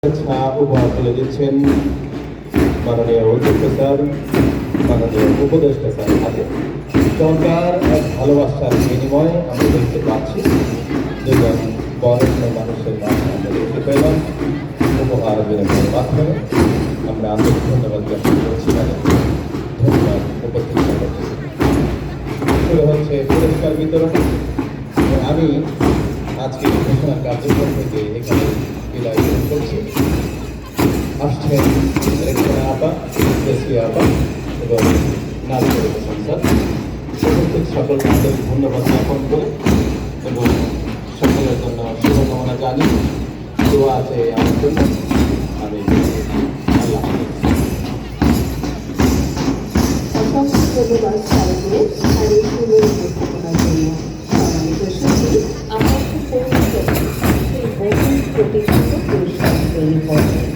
উপহার তুলে দিচ্ছেন মাননীয় অধ্যক্ষ স্যার, মাননীয় উপদেষ্টা স্যার হাতে। চমৎকার এক ভালোবাসার বিনিময়ে আমরা দেখতে পাচ্ছি দুজন বরেণ্য মানুষের মাঝে আমরা দেখতে পেলাম উপহার বিনিময়ের মাধ্যমে। আমরা আন্তরিক ধন্যবাদ জ্ঞাপন করছি, ধন্যবাদ উপস্থিত করছি। শুরু হচ্ছে পুরস্কার বিতরণ। আমি আজকে ঘোষণা কার্যক্রম থেকে এখানে বিদায় গ্রহণ করছি। আসছেন রেখা আপা, দেশিয়া আপা এবং নাজমুল হোসেন স্যার। উপস্থিত সকল মানুষের ধন্যবাদ জ্ঞাপন করে এবং সকলের জন্য শুভকামনা জানি। দোয়া আছে আমার জন্য। আমি আল্লাহ অসংখ্য ধন্যবাদ স্যারকে আর এই সুন্দর উপস্থাপনার জন্য। সম্মানিত সচিব, আমার খুব পরিচিত সেই বহু প্রতিষ্ঠিত পুরস্কার তৈরি করেন।